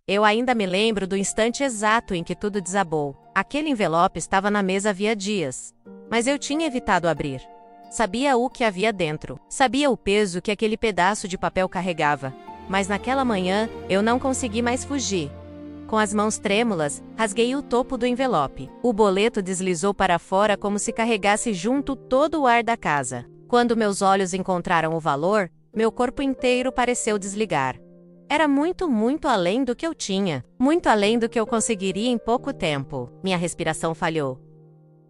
Eu ainda me lembro do instante exato em que tudo desabou. Aquele envelope estava na mesa havia dias, mas eu tinha evitado abrir. Sabia o que havia dentro. Sabia o peso que aquele pedaço de papel carregava. Mas naquela manhã, eu não consegui mais fugir. Com as mãos trêmulas, rasguei o topo do envelope. O boleto deslizou para fora como se carregasse junto todo o ar da casa. Quando meus olhos encontraram o valor, meu corpo inteiro pareceu desligar. Era muito, muito além do que eu tinha. Muito além do que eu conseguiria em pouco tempo. Minha respiração falhou.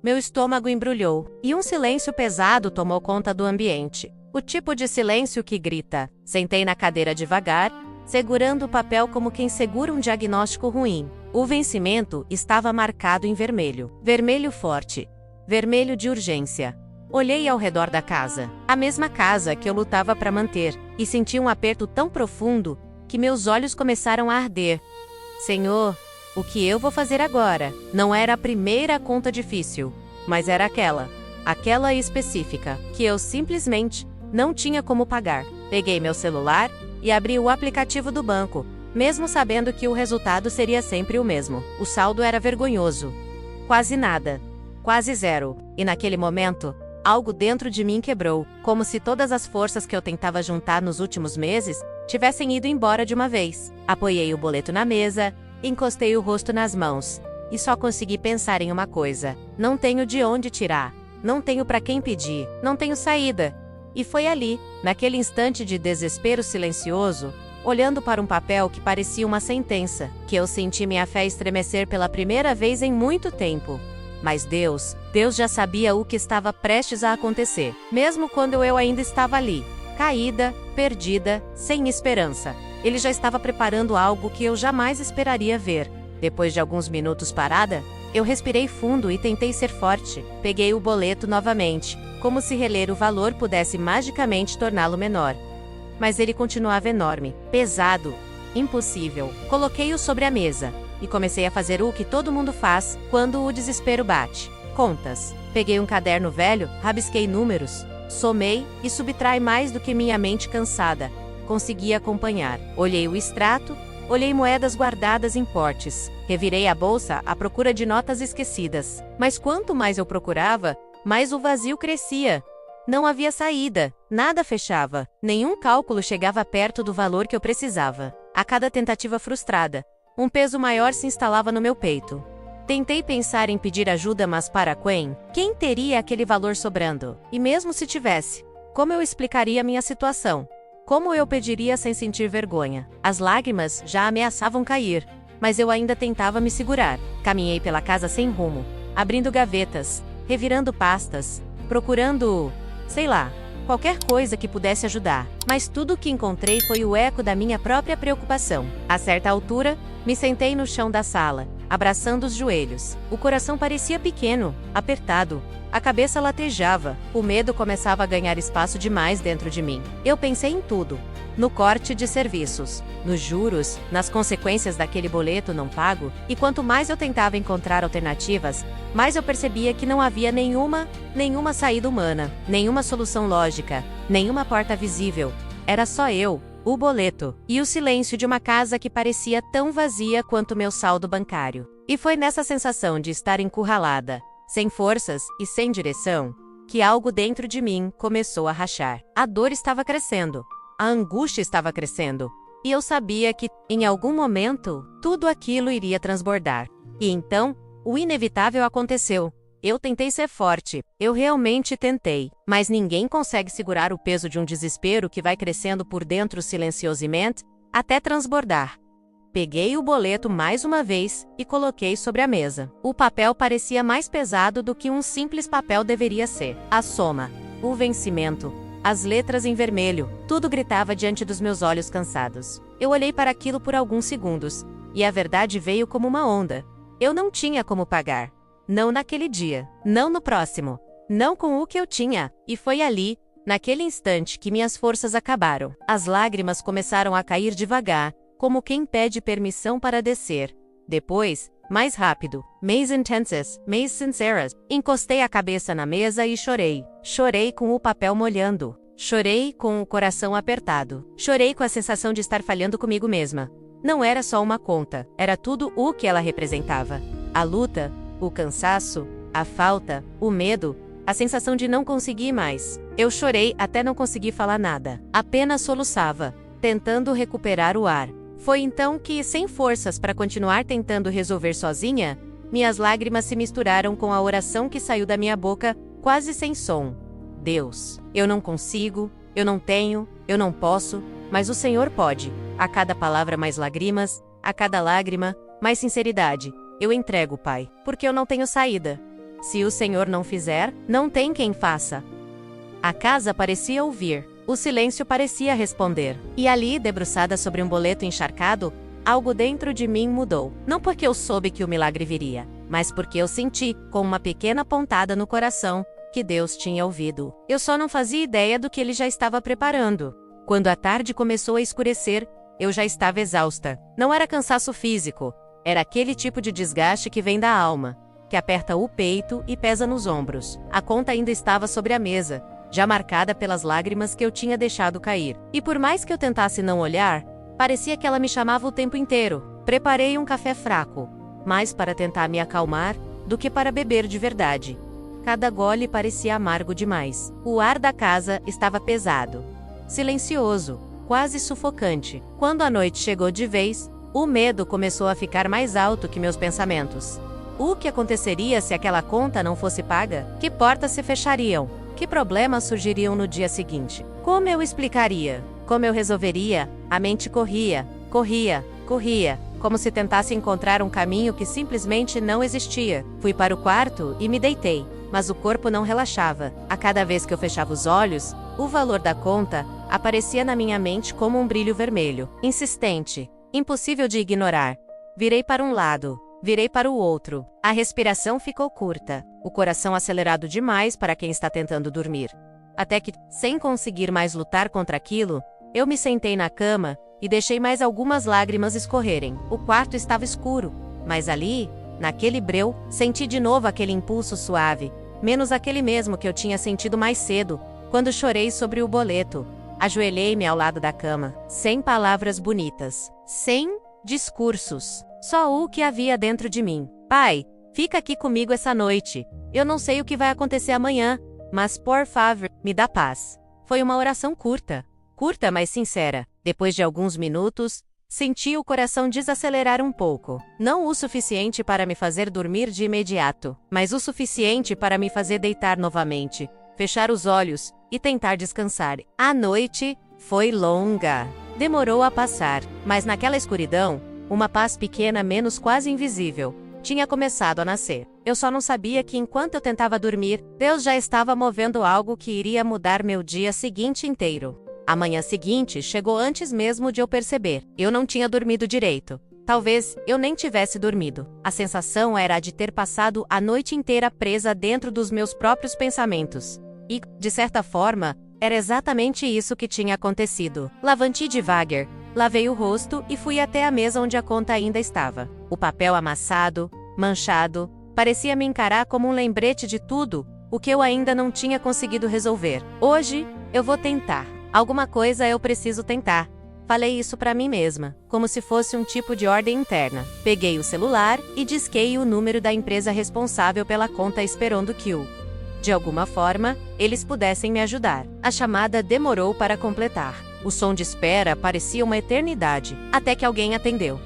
Meu estômago embrulhou, e um silêncio pesado tomou conta do ambiente. O tipo de silêncio que grita. Sentei na cadeira devagar, segurando o papel como quem segura um diagnóstico ruim. O vencimento estava marcado em vermelho. Vermelho forte. Vermelho de urgência. Olhei ao redor da casa. A mesma casa que eu lutava para manter, e senti um aperto tão profundo que meus olhos começaram a arder. Senhor, o que eu vou fazer agora? Não era a primeira conta difícil, mas era aquela específica, que eu simplesmente não tinha como pagar. Peguei meu celular e abri o aplicativo do banco, mesmo sabendo que o resultado seria sempre o mesmo. O saldo era vergonhoso. Quase nada. Quase zero. E naquele momento, algo dentro de mim quebrou, como se todas as forças que eu tentava juntar nos últimos meses tivessem ido embora de uma vez. Apoiei o boleto na mesa, encostei o rosto nas mãos, e só consegui pensar em uma coisa. Não tenho de onde tirar. Não tenho para quem pedir. Não tenho saída. E foi ali, naquele instante de desespero silencioso, olhando para um papel que parecia uma sentença, que eu senti minha fé estremecer pela primeira vez em muito tempo. Mas Deus já sabia o que estava prestes a acontecer, mesmo quando eu ainda estava ali, caída, perdida, sem esperança. Ele já estava preparando algo que eu jamais esperaria ver. Depois de alguns minutos parada, eu respirei fundo e tentei ser forte. Peguei o boleto novamente, como se reler o valor pudesse magicamente torná-lo menor. Mas ele continuava enorme, pesado, impossível. Coloquei-o sobre a mesa e comecei a fazer o que todo mundo faz quando o desespero bate: contas. Peguei um caderno velho, rabisquei números, somei e subtrai mais do que minha mente cansada consegui acompanhar. Olhei o extrato, olhei moedas guardadas em potes, revirei a bolsa à procura de notas esquecidas. Mas quanto mais eu procurava, mais o vazio crescia. Não havia saída, nada fechava, nenhum cálculo chegava perto do valor que eu precisava. A cada tentativa frustrada, um peso maior se instalava no meu peito. Tentei pensar em pedir ajuda, mas para quem? Quem teria aquele valor sobrando? E mesmo se tivesse, como eu explicaria minha situação? Como eu pediria sem sentir vergonha? As lágrimas já ameaçavam cair, mas eu ainda tentava me segurar. Caminhei pela casa sem rumo, abrindo gavetas, revirando pastas, procurando, sei lá, qualquer coisa que pudesse ajudar. Mas tudo o que encontrei foi o eco da minha própria preocupação. A certa altura, me sentei no chão da sala, abraçando os joelhos. O coração parecia pequeno, apertado. A cabeça latejava, o medo começava a ganhar espaço demais dentro de mim. Eu pensei em tudo. No corte de serviços, nos juros, nas consequências daquele boleto não pago, e quanto mais eu tentava encontrar alternativas, mais eu percebia que não havia nenhuma saída humana, nenhuma solução lógica, nenhuma porta visível. Era só eu, o boleto, e o silêncio de uma casa que parecia tão vazia quanto meu saldo bancário. E foi nessa sensação de estar encurralada, sem forças e sem direção, que algo dentro de mim começou a rachar. A dor estava crescendo, a angústia estava crescendo, e eu sabia que, em algum momento, tudo aquilo iria transbordar. E então, o inevitável aconteceu. Eu tentei ser forte, eu realmente tentei, mas ninguém consegue segurar o peso de um desespero que vai crescendo por dentro silenciosamente, até transbordar. Peguei o boleto mais uma vez e coloquei sobre a mesa. O papel parecia mais pesado do que um simples papel deveria ser. A soma, o vencimento, as letras em vermelho, tudo gritava diante dos meus olhos cansados. Eu olhei para aquilo por alguns segundos, e a verdade veio como uma onda. Eu não tinha como pagar. Não naquele dia, não no próximo, não com o que eu tinha. E foi ali, naquele instante, que minhas forças acabaram. As lágrimas começaram a cair devagar, como quem pede permissão para descer. Depois, mais rápido, mais intensas, mais sinceras. Encostei a cabeça na mesa e chorei. Chorei com o papel molhando. Chorei com o coração apertado. Chorei com a sensação de estar falhando comigo mesma. Não era só uma conta, era tudo o que ela representava. A luta, o cansaço, a falta, o medo, a sensação de não conseguir mais. Eu chorei até não conseguir falar nada. Apenas soluçava, tentando recuperar o ar. Foi então que, sem forças para continuar tentando resolver sozinha, minhas lágrimas se misturaram com a oração que saiu da minha boca, quase sem som. Deus, eu não consigo, eu não tenho, eu não posso, mas o Senhor pode. A cada palavra mais lágrimas, a cada lágrima, mais sinceridade. Eu entrego, Pai, porque eu não tenho saída. Se o Senhor não fizer, não tem quem faça. A casa parecia ouvir, o silêncio parecia responder. E ali, debruçada sobre um boleto encharcado, algo dentro de mim mudou. Não porque eu soube que o milagre viria, mas porque eu senti, com uma pequena pontada no coração, que Deus tinha ouvido. Eu só não fazia ideia do que Ele já estava preparando. Quando a tarde começou a escurecer, eu já estava exausta. Não era cansaço físico, era aquele tipo de desgaste que vem da alma, que aperta o peito e pesa nos ombros. A conta ainda estava sobre a mesa, já marcada pelas lágrimas que eu tinha deixado cair. E por mais que eu tentasse não olhar, parecia que ela me chamava o tempo inteiro. Preparei um café fraco, mais para tentar me acalmar do que para beber de verdade. Cada gole parecia amargo demais. O ar da casa estava pesado, silencioso, quase sufocante. Quando a noite chegou de vez, o medo começou a ficar mais alto que meus pensamentos. O que aconteceria se aquela conta não fosse paga? Que portas se fechariam? Que problemas surgiriam no dia seguinte? Como eu explicaria? Como eu resolveria? A mente corria, corria, corria, como se tentasse encontrar um caminho que simplesmente não existia. Fui para o quarto e me deitei, mas o corpo não relaxava. A cada vez que eu fechava os olhos, o valor da conta aparecia na minha mente como um brilho vermelho, insistente, impossível de ignorar. Virei para um lado, virei para o outro. A respiração ficou curta, o coração acelerado demais para quem está tentando dormir. Até que, sem conseguir mais lutar contra aquilo, eu me sentei na cama e deixei mais algumas lágrimas escorrerem. O quarto estava escuro, mas ali, naquele breu, senti de novo aquele impulso suave, menos aquele mesmo que eu tinha sentido mais cedo, quando chorei sobre o boleto. Ajoelhei-me ao lado da cama, sem palavras bonitas, sem discursos, só o que havia dentro de mim. Pai, fica aqui comigo essa noite. Eu não sei o que vai acontecer amanhã, mas por favor, me dá paz. Foi uma oração curta, mas sincera. Depois de alguns minutos, senti o coração desacelerar um pouco. Não o suficiente para me fazer dormir de imediato, mas o suficiente para me fazer deitar novamente, fechar os olhos e tentar descansar. A noite foi longa. Demorou a passar, mas naquela escuridão, uma paz pequena, menos quase invisível, tinha começado a nascer. Eu só não sabia que enquanto eu tentava dormir, Deus já estava movendo algo que iria mudar meu dia seguinte inteiro. A manhã seguinte chegou antes mesmo de eu perceber. Eu não tinha dormido direito. Talvez eu nem tivesse dormido. A sensação era a de ter passado a noite inteira presa dentro dos meus próprios pensamentos. E, de certa forma, era exatamente isso que tinha acontecido. Levantei devagar, lavei o rosto e fui até a mesa onde a conta ainda estava. O papel amassado, manchado, parecia me encarar como um lembrete de tudo o que eu ainda não tinha conseguido resolver. Hoje, eu vou tentar. Alguma coisa eu preciso tentar. Falei isso pra mim mesma, como se fosse um tipo de ordem interna. Peguei o celular e disquei o número da empresa responsável pela conta esperando que de alguma forma, eles pudessem me ajudar. A chamada demorou para completar. O som de espera parecia uma eternidade, até que alguém atendeu.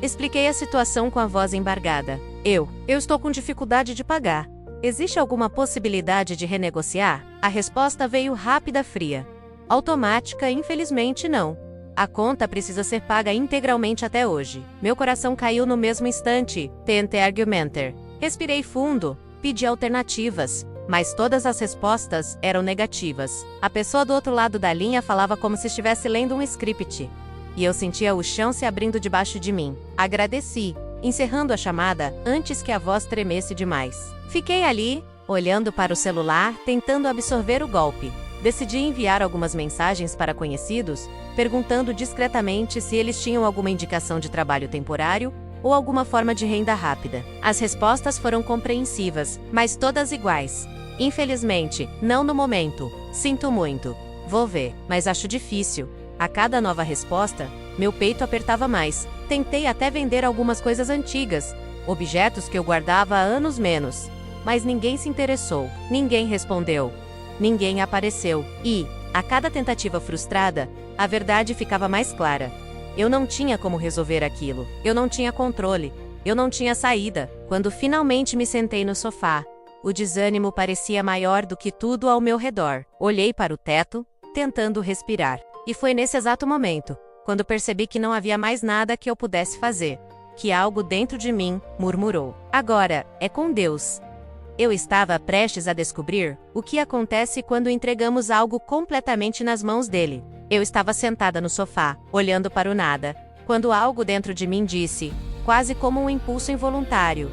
Expliquei a situação com a voz embargada. Eu estou com dificuldade de pagar. Existe alguma possibilidade de renegociar? A resposta veio rápida, fria. Automática, infelizmente não. A conta precisa ser paga integralmente até hoje. Meu coração caiu no mesmo instante. Tentei argumentar. Respirei fundo, pedi alternativas, mas todas as respostas eram negativas. A pessoa do outro lado da linha falava como se estivesse lendo um script. E eu sentia o chão se abrindo debaixo de mim. Agradeci, encerrando a chamada antes que a voz tremesse demais. Fiquei ali, olhando para o celular, tentando absorver o golpe. Decidi enviar algumas mensagens para conhecidos, perguntando discretamente se eles tinham alguma indicação de trabalho temporário ou alguma forma de renda rápida. As respostas foram compreensivas, mas todas iguais. Infelizmente, não no momento. Sinto muito. Vou ver, mas acho difícil. A cada nova resposta, Meu peito apertava mais. Tentei até vender algumas coisas antigas, objetos que eu guardava há anos menos. Mas ninguém se interessou, ninguém respondeu, ninguém apareceu. E, a cada tentativa frustrada, a verdade ficava mais clara. Eu não tinha como resolver aquilo, eu não tinha controle, eu não tinha saída. Quando finalmente me sentei no sofá, o desânimo parecia maior do que tudo ao meu redor. Olhei para o teto, tentando respirar. E foi nesse exato momento, quando percebi que não havia mais nada que eu pudesse fazer, que algo dentro de mim murmurou: agora, é com Deus. Eu estava prestes a descobrir o que acontece quando entregamos algo completamente nas mãos dele. Eu estava sentada no sofá, olhando para o nada, quando algo dentro de mim disse, quase como um impulso involuntário: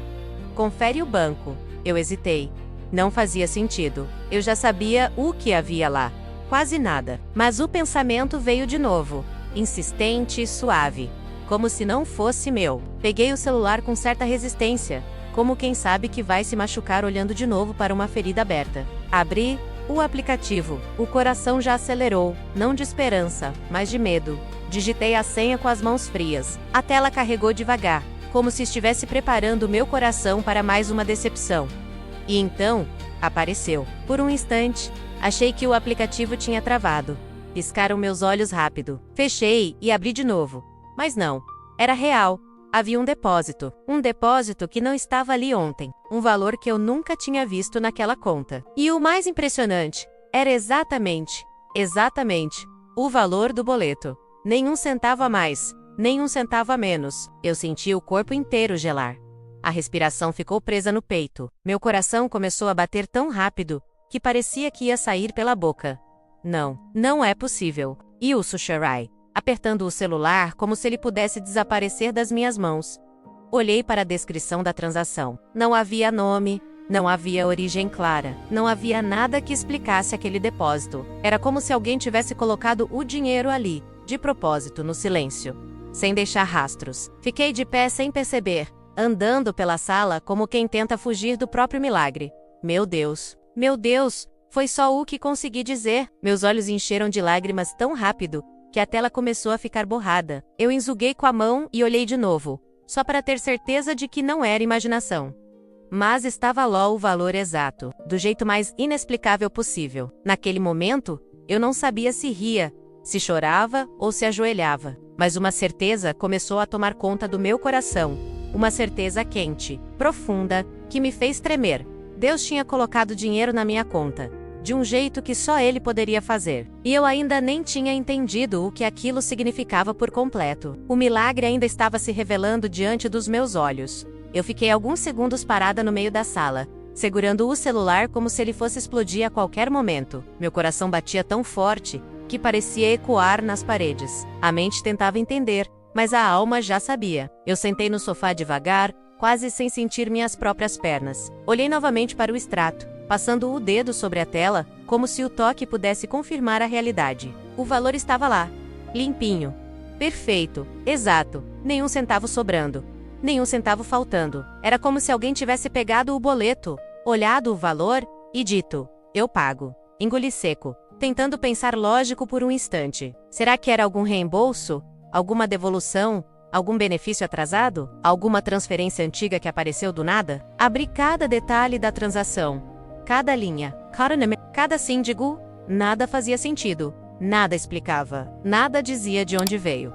confere o banco. Eu hesitei. Não fazia sentido. Eu já sabia o que havia lá. Quase nada. Mas o pensamento veio de novo, insistente e suave, como se não fosse meu. Peguei o celular com certa resistência, como quem sabe que vai se machucar olhando de novo para uma ferida aberta. Abri o aplicativo. O coração já acelerou, não de esperança, mas de medo. Digitei a senha com as mãos frias. A tela carregou devagar, como se estivesse preparando meu coração para mais uma decepção. E então, apareceu. Por um instante, achei que o aplicativo tinha travado. Piscaram meus olhos rápido. Fechei e abri de novo. Mas não. Era real. Havia um depósito que não estava ali ontem, um valor que eu nunca tinha visto naquela conta. E o mais impressionante, era exatamente, o valor do boleto. Nem um centavo a mais, nem um centavo a menos. Eu senti o corpo inteiro gelar. A respiração ficou presa no peito. Meu coração começou a bater tão rápido, que parecia que ia sair pela boca. Não, não é possível. E o Susharai, apertando o celular como se ele pudesse desaparecer das minhas mãos. Olhei para a descrição da transação. Não havia nome, não havia origem clara, não havia nada que explicasse aquele depósito. Era como se alguém tivesse colocado o dinheiro ali, de propósito, no silêncio, sem deixar rastros. Fiquei de pé sem perceber, andando pela sala como quem tenta fugir do próprio milagre. Meu Deus, foi só o que consegui dizer. Meus olhos encheram de lágrimas tão rápido que a tela começou a ficar borrada. Eu enxuguei com a mão e olhei de novo, só para ter certeza de que não era imaginação. Mas estava lá o valor exato, do jeito mais inexplicável possível. Naquele momento, eu não sabia se ria, se chorava ou se ajoelhava. Mas uma certeza começou a tomar conta do meu coração. Uma certeza quente, profunda, que me fez tremer. Deus tinha colocado dinheiro na minha conta, de um jeito que só Ele poderia fazer. E eu ainda nem tinha entendido o que aquilo significava por completo. O milagre ainda estava se revelando diante dos meus olhos. Eu fiquei alguns segundos parada no meio da sala, segurando o celular como se ele fosse explodir a qualquer momento. Meu coração batia tão forte que parecia ecoar nas paredes. A mente tentava entender, mas a alma já sabia. Eu sentei no sofá devagar, quase sem sentir minhas próprias pernas. Olhei novamente para o extrato, passando o dedo sobre a tela, como se o toque pudesse confirmar a realidade. O valor estava lá, limpinho, perfeito, exato, nenhum centavo sobrando, nenhum centavo faltando. Era como se alguém tivesse pegado o boleto, olhado o valor e dito: eu pago. Engoli seco, tentando pensar lógico por um instante. Será que era algum reembolso? Alguma devolução? Algum benefício atrasado? Alguma transferência antiga que apareceu do nada? Abri cada detalhe da transação, cada linha, cada síndigo. Nada fazia sentido, nada explicava, nada dizia de onde veio.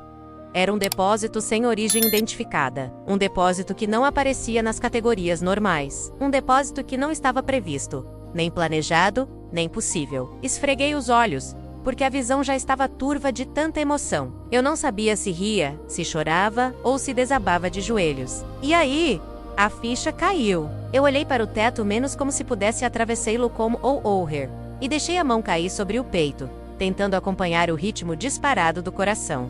Era um depósito sem origem identificada, um depósito que não aparecia nas categorias normais, um depósito que não estava previsto, nem planejado, nem possível. Esfreguei os olhos, porque a visão já estava turva de tanta emoção. Eu não sabia se ria, se chorava ou se desabava de joelhos. E aí, a ficha caiu. Eu olhei para o teto menos como se pudesse atravessá-lo como ouher, e deixei a mão cair sobre o peito, tentando acompanhar o ritmo disparado do coração.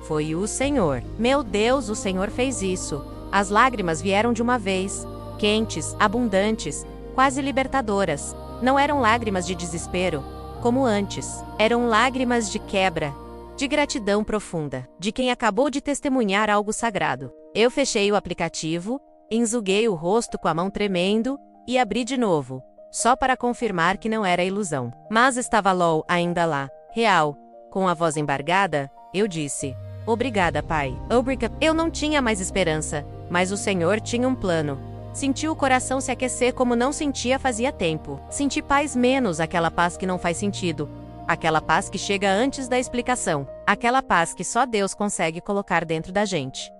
Foi o Senhor. Meu Deus, o Senhor fez isso. As lágrimas vieram de uma vez, quentes, abundantes, quase libertadoras. Não eram lágrimas de desespero, como antes. Eram lágrimas de quebra, de gratidão profunda, de quem acabou de testemunhar algo sagrado. Eu fechei o aplicativo, enxuguei o rosto com a mão tremendo e abri de novo, só para confirmar que não era ilusão. Mas estava LOL ainda lá, real. Com a voz embargada, eu disse: Obrigada, Pai. Obrigada. Eu não tinha mais esperança, mas o Senhor tinha um plano. Senti o coração se aquecer como não sentia fazia tempo. Senti paz menos aquela paz que não faz sentido. Aquela paz que chega antes da explicação. Aquela paz que só Deus consegue colocar dentro da gente.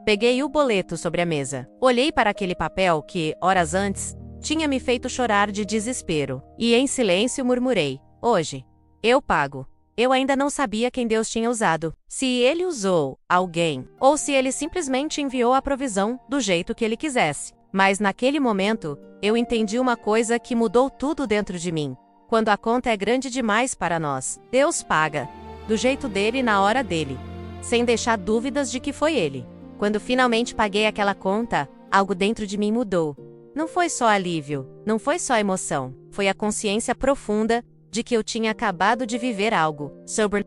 Peguei o boleto sobre a mesa. Olhei para aquele papel que, horas antes, tinha me feito chorar de desespero. E em silêncio murmurei: hoje, eu pago. Eu ainda não sabia quem Deus tinha usado. Se Ele usou alguém, ou se Ele simplesmente enviou a provisão do jeito que Ele quisesse. Mas naquele momento, eu entendi uma coisa que mudou tudo dentro de mim. Quando a conta é grande demais para nós, Deus paga, do jeito dele e na hora dele, sem deixar dúvidas de que foi Ele. Quando finalmente paguei aquela conta, algo dentro de mim mudou. Não foi só alívio, não foi só emoção, foi a consciência profunda de que eu tinha acabado de viver algo.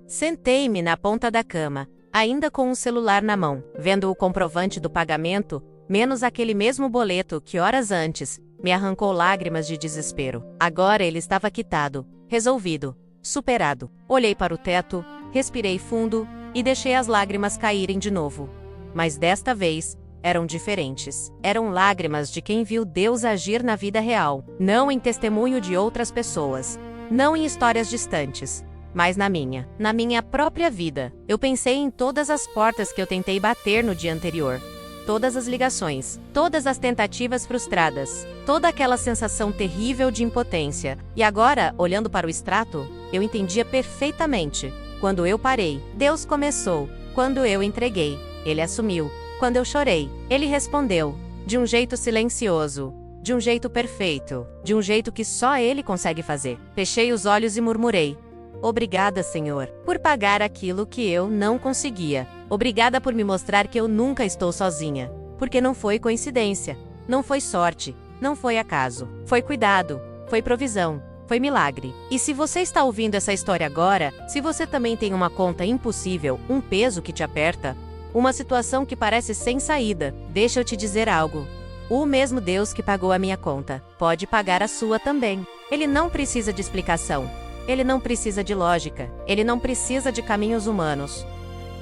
Sentei-me na ponta da cama, ainda com o celular na mão, vendo o comprovante do pagamento, menos aquele mesmo boleto que horas antes me arrancou lágrimas de desespero. Agora ele estava quitado, resolvido, superado. Olhei para o teto, respirei fundo e deixei as lágrimas caírem de novo. Mas desta vez, eram diferentes. Eram lágrimas de quem viu Deus agir na vida real, não em testemunho de outras pessoas, não em histórias distantes, mas na minha própria vida. Eu pensei em todas as portas que eu tentei bater no dia anterior. Todas as ligações, todas as tentativas frustradas, toda aquela sensação terrível de impotência. E agora, olhando para o extrato, eu entendia perfeitamente. Quando eu parei, Deus começou. Quando eu entreguei, Ele assumiu. Quando eu chorei, Ele respondeu. De um jeito silencioso, de um jeito perfeito, de um jeito que só Ele consegue fazer. Fechei os olhos e murmurei: obrigada, Senhor, por pagar aquilo que eu não conseguia. Obrigada por me mostrar que eu nunca estou sozinha. Porque não foi coincidência, não foi sorte, não foi acaso. Foi cuidado, foi provisão, foi milagre. E se você está ouvindo essa história agora, se você também tem uma conta impossível, um peso que te aperta, uma situação que parece sem saída, deixa eu te dizer algo. O mesmo Deus que pagou a minha conta, pode pagar a sua também. Ele não precisa de explicação. Ele não precisa de lógica. Ele não precisa de caminhos humanos.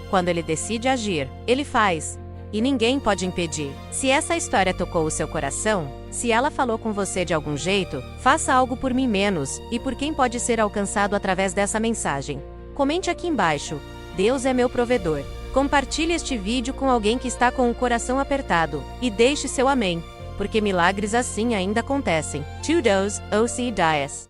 Quando Ele decide agir, Ele faz. E ninguém pode impedir. Se essa história tocou o seu coração, se ela falou com você de algum jeito, faça algo por mim menos e por quem pode ser alcançado através dessa mensagem. Comente aqui embaixo: Deus é meu provedor. Compartilhe este vídeo com alguém que está com o coração apertado. E deixe seu amém, porque milagres assim ainda acontecem. To those, O.C. Dias.